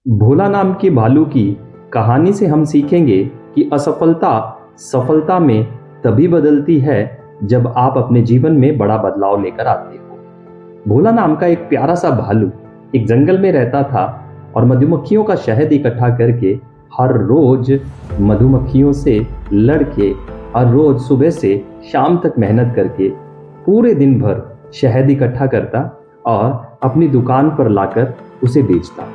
भोला नाम के भालू की कहानी से हम सीखेंगे कि असफलता सफलता में तभी बदलती है जब आप अपने जीवन में बड़ा बदलाव लेकर आते हो। भोला नाम का एक प्यारा सा भालू एक जंगल में रहता था और मधुमक्खियों का शहद इकट्ठा करके हर रोज मधुमक्खियों से लड़के हर रोज सुबह से शाम तक मेहनत करके पूरे दिन भर शहद इकट्ठा करता और अपनी दुकान पर लाकर उसे बेचता।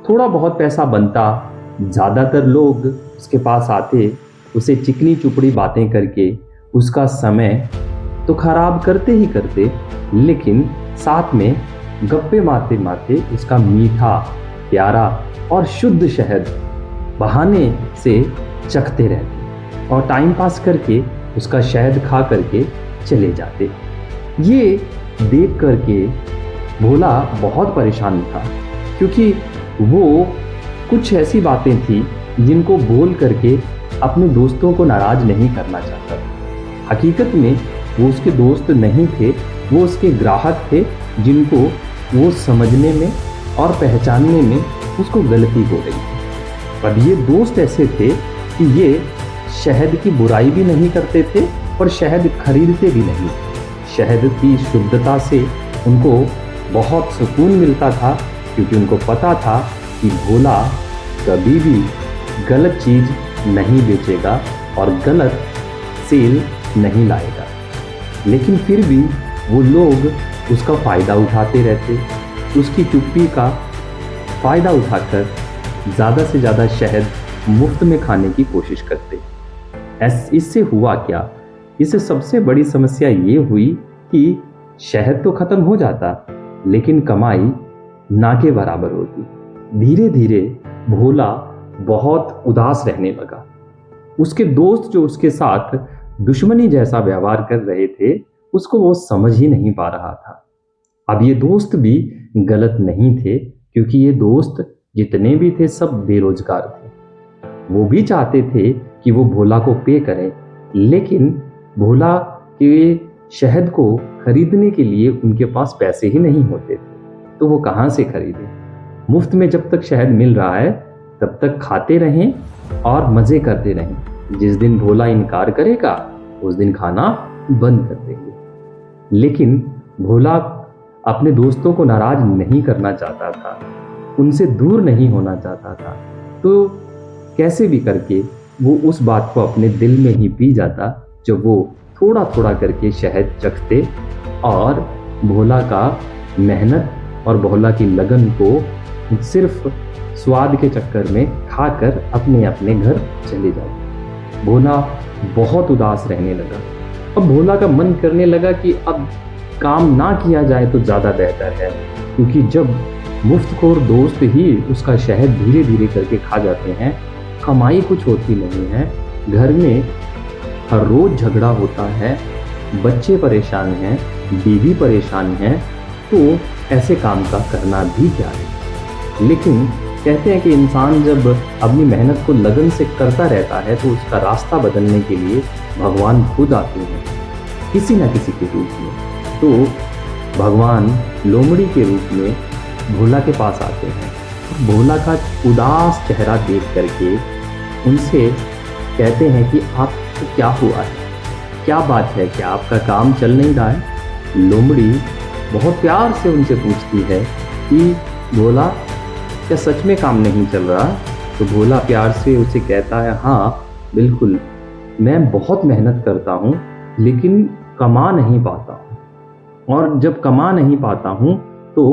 थोड़ा बहुत पैसा बनता, ज़्यादातर लोग उसके पास आते, उसे चिकनी चुपड़ी बातें करके उसका समय तो खराब करते ही करते, लेकिन साथ में गप्पे मारते मारते उसका मीठा, प्यारा और शुद्ध शहद बहाने से चखते रहते और टाइम पास करके उसका शहद खा करके चले जाते। ये देख करके भोला बहुत परेशान था, क्योंकि वो कुछ ऐसी बातें थी जिनको बोल करके अपने दोस्तों को नाराज नहीं करना चाहता था। हकीकत में वो उसके दोस्त नहीं थे, वो उसके ग्राहक थे जिनको वो समझने में और पहचानने में उसको गलती हो रही थी। अब ये दोस्त ऐसे थे कि ये शहद की बुराई भी नहीं करते थे और शहद खरीदते भी नहीं। शहद की शुद्धता से उनको बहुत सुकून मिलता था, क्योंकि उनको पता था कि भोला कभी भी गलत चीज़ नहीं बेचेगा और गलत सेल नहीं लाएगा। लेकिन फिर भी वो लोग उसका फ़ायदा उठाते रहते, उसकी चुप्पी का फ़ायदा उठाकर ज़्यादा से ज़्यादा शहद मुफ्त में खाने की कोशिश करते। इससे हुआ क्या? इससे सबसे बड़ी समस्या ये हुई कि शहद तो ख़त्म हो जाता, लेकिन कमाई ना के बराबर होती। धीरे धीरे भोला बहुत उदास रहने लगा। उसके दोस्त जो उसके साथ दुश्मनी जैसा व्यवहार कर रहे थे, उसको वो समझ ही नहीं पा रहा था। अब ये दोस्त भी गलत नहीं थे, क्योंकि ये दोस्त जितने भी थे सब बेरोजगार थे। वो भी चाहते थे कि वो भोला को पे करें, लेकिन भोला के शहद को खरीदने के लिए उनके पास पैसे ही नहीं होते थे, तो वो कहाँ से खरीदें। मुफ्त में जब तक शहद मिल रहा है तब तक खाते रहें और मज़े करते रहें। जिस दिन भोला इनकार करेगा उस दिन खाना बंद कर देंगे। लेकिन भोला अपने दोस्तों को नाराज नहीं करना चाहता था, उनसे दूर नहीं होना चाहता था, तो कैसे भी करके वो उस बात को अपने दिल में ही पी जाता जब वो थोड़ा थोड़ा करके शहद चखते और भोला का मेहनत और भोला की लगन को सिर्फ स्वाद के चक्कर में खाकर अपने अपने घर चले जाते। भोला बहुत उदास रहने लगा। अब भोला का मन करने लगा कि अब काम ना किया जाए तो ज़्यादा बेहतर है, क्योंकि जब मुफ्तखोर दोस्त ही उसका शहद धीरे धीरे करके खा जाते हैं, कमाई कुछ होती नहीं है, घर में हर रोज़ झगड़ा होता है, बच्चे परेशान हैं, बीवी परेशान है, तो ऐसे काम का करना भी क्या है। लेकिन कहते हैं कि इंसान जब अपनी मेहनत को लगन से करता रहता है तो उसका रास्ता बदलने के लिए भगवान खुद आते हैं, किसी न किसी के रूप में। तो भगवान लोमड़ी के रूप में भोला के पास आते हैं। भोला का उदास चेहरा देख करके उनसे कहते हैं कि आपको क्या हुआ है, क्या बात है, क्या आपका काम चल नहीं रहा है। लोमड़ी बहुत प्यार से उनसे पूछती है कि भोला क्या सच में काम नहीं चल रहा। तो भोला प्यार से उसे कहता है, हाँ बिल्कुल, मैं बहुत मेहनत करता हूँ लेकिन कमा नहीं पाता हूँ, और जब कमा नहीं पाता हूँ तो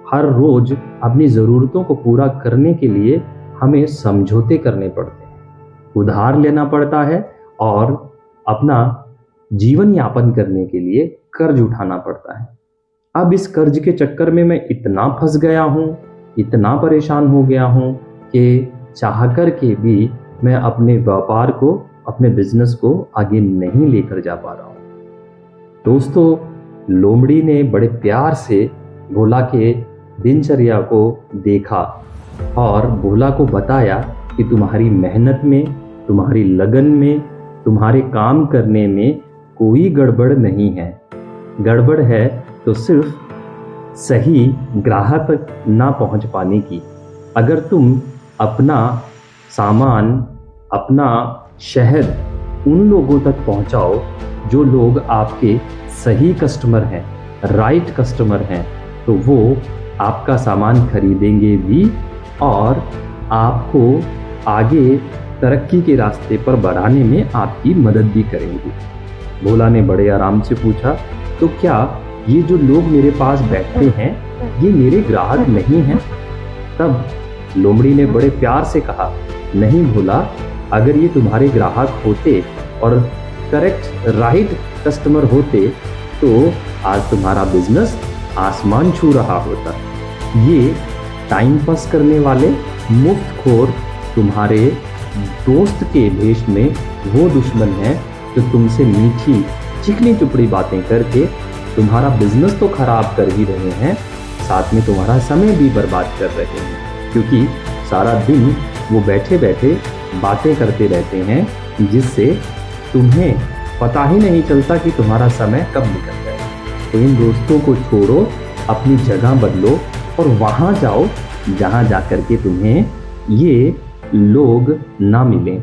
हर रोज़ अपनी ज़रूरतों को पूरा करने के लिए हमें समझौते करने पड़ते हैं, उधार लेना पड़ता है और अपना जीवन यापन करने के लिए कर्ज उठाना पड़ता है। अब इस कर्ज के चक्कर में मैं इतना फंस गया हूँ, इतना परेशान हो गया हूँ कि चाह कर के भी मैं अपने व्यापार को, अपने बिजनेस को आगे नहीं लेकर जा पा रहा हूँ। दोस्तों, लोमड़ी ने बड़े प्यार से भोला के दिनचर्या को देखा और भोला को बताया कि तुम्हारी मेहनत में, तुम्हारी लगन में, तुम्हारे काम करने में कोई गड़बड़ नहीं है। गड़बड़ है तो सिर्फ सही ग्राहक तक ना पहुंच पाने की। अगर तुम अपना सामान, अपना शहद उन लोगों तक पहुंचाओ जो लोग आपके सही कस्टमर हैं, राइट कस्टमर हैं, तो वो आपका सामान खरीदेंगे भी और आपको आगे तरक्की के रास्ते पर बढ़ाने में आपकी मदद भी करेंगे। भोला ने बड़े आराम से पूछा, तो क्या ये जो लोग मेरे पास बैठे हैं ये मेरे ग्राहक नहीं हैं? तब लोमड़ी ने बड़े प्यार से कहा, नहीं भोला, अगर ये तुम्हारे ग्राहक होते और करेक्ट राइट कस्टमर होते तो आज तुम्हारा बिजनेस आसमान छू रहा होता। ये टाइम पास करने वाले मुफ्तखोर तुम्हारे दोस्त के भेष में वो दुश्मन हैं जो तुमसे मीठी चिकनी चुपड़ी बातें करके तुम्हारा बिजनेस तो खराब कर ही रहे हैं, साथ में तुम्हारा समय भी बर्बाद कर रहे हैं, क्योंकि सारा दिन वो बैठे बैठे बातें करते रहते हैं जिससे तुम्हें पता ही नहीं चलता कि तुम्हारा समय कब निकल जाए। तो इन दोस्तों को छोड़ो, अपनी जगह बदलो और वहाँ जाओ जहाँ जाकर के तुम्हें ये लोग ना मिलें,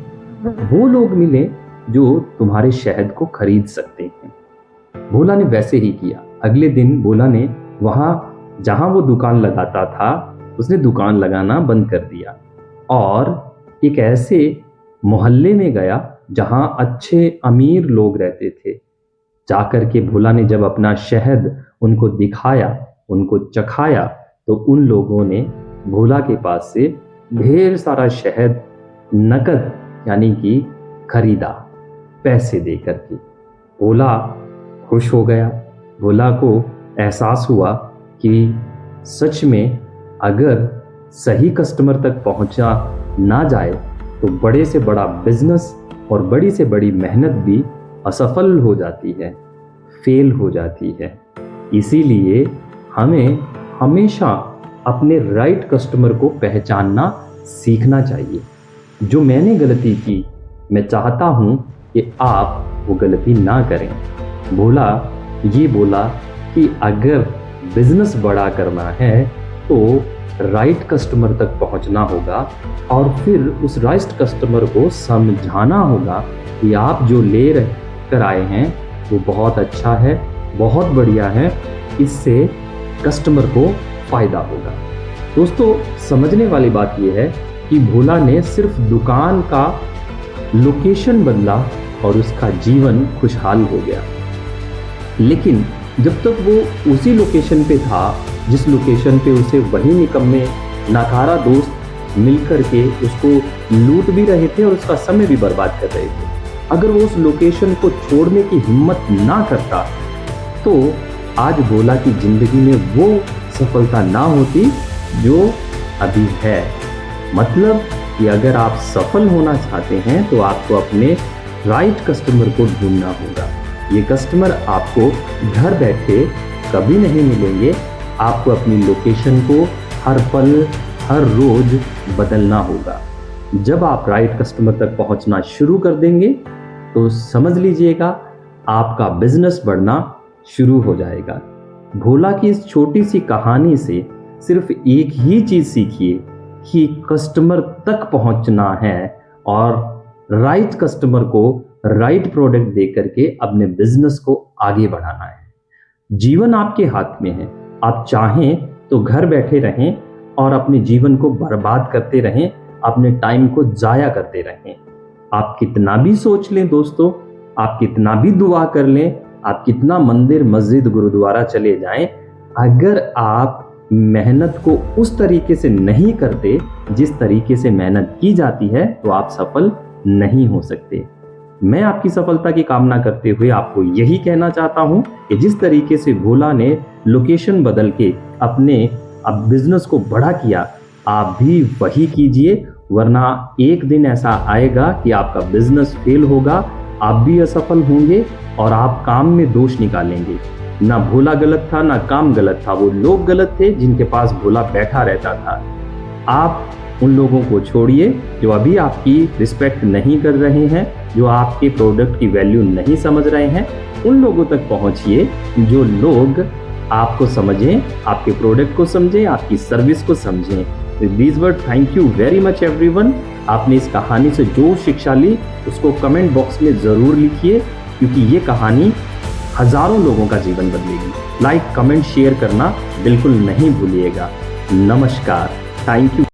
वो लोग मिलें जो तुम्हारे शहद को खरीद सकते हैं। भोला ने वैसे ही किया। अगले दिन भोला ने वहाँ जहाँ वो दुकान लगाता था उसने दुकान लगाना बंद कर दिया और एक ऐसे मोहल्ले में गया जहाँ अच्छे अमीर लोग रहते थे। जाकर के भोला ने जब अपना शहद उनको दिखाया, उनको चखाया, तो उन लोगों ने भोला के पास से ढेर सारा शहद नकद यानी कि खरीदा पैसे दे करके। भोला खुश हो गया। भोला को एहसास हुआ कि सच में अगर सही कस्टमर तक पहुंचा ना जाए तो बड़े से बड़ा बिजनेस और बड़ी से बड़ी मेहनत भी असफल हो जाती है, फेल हो जाती है। इसीलिए हमें हमेशा अपने राइट कस्टमर को पहचानना सीखना चाहिए। जो मैंने गलती की, मैं चाहता हूं कि आप वो गलती ना करें। भोला ये बोला कि अगर बिजनेस बड़ा करना है तो राइट कस्टमर तक पहुंचना होगा और फिर उस राइट कस्टमर को समझाना होगा कि आप जो ले कर आए हैं वो बहुत अच्छा है, बहुत बढ़िया है, इससे कस्टमर को फायदा होगा। दोस्तों, समझने वाली बात यह है कि भोला ने सिर्फ दुकान का लोकेशन बदला और उसका जीवन खुशहाल हो गया। लेकिन जब तक वो उसी लोकेशन पे था जिस लोकेशन पे उसे वही निकम्मे नाकारा दोस्त मिलकर के उसको लूट भी रहे थे और उसका समय भी बर्बाद कर रहे थे, अगर वो उस लोकेशन को छोड़ने की हिम्मत ना करता तो आज भोला की जिंदगी में वो सफलता ना होती जो अभी है। मतलब कि अगर आप सफल होना चाहते हैं तो आपको अपने राइट कस्टमर को ढूंढना होगा। ये कस्टमर आपको घर बैठे कभी नहीं मिलेंगे। आपको अपनी लोकेशन को हर पल, हर रोज बदलना होगा। जब आप राइट कस्टमर तक पहुंचना शुरू कर देंगे तो समझ लीजिएगा आपका बिजनेस बढ़ना शुरू हो जाएगा। भोला की इस छोटी सी कहानी से सिर्फ एक ही चीज सीखिए कि कस्टमर तक पहुंचना है और राइट कस्टमर को राइट प्रोडक्ट दे करके अपने बिजनेस को आगे बढ़ाना है। जीवन आपके हाथ में है। आप चाहें तो घर बैठे रहें और अपने जीवन को बर्बाद करते रहें, अपने टाइम को जाया करते रहें। आप कितना भी सोच लें दोस्तों, आप कितना भी दुआ कर लें, आप कितना मंदिर मस्जिद गुरुद्वारा चले जाएं, अगर आप मेहनत को उस तरीके से नहीं करते जिस तरीके से मेहनत की जाती है तो आप सफल नहीं हो सकते। मैं आपकी सफलता की कामना करते हुए आपको यही कहना चाहता हूं कि जिस तरीके से भोला ने लोकेशन बदल के अपने बिजनेस को बड़ा किया, आप भी वही कीजिए, वरना एक दिन ऐसा आएगा कि आपका बिजनेस फेल होगा, आप भी असफल होंगे और आप काम में दोष निकालेंगे। ना भोला गलत था, ना काम गलत था, वो लोग गलत थे जिनके पास भोला बैठा रहता था। आप उन लोगों को छोड़िए जो अभी आपकी रिस्पेक्ट नहीं कर रहे हैं, जो आपके प्रोडक्ट की वैल्यू नहीं समझ रहे हैं। उन लोगों तक पहुंचिए जो लोग आपको समझें, आपके प्रोडक्ट को समझें, आपकी सर्विस को समझें। These word thank you very much everyone. आपने इस कहानी से जो शिक्षा ली उसको कमेंट बॉक्स में ज़रूर लिखिए, क्योंकि ये कहानी हजारों लोगों का जीवन बदलेगी। लाइक, कमेंट, शेयर करना बिल्कुल नहीं भूलिएगा। नमस्कार, थैंक यू।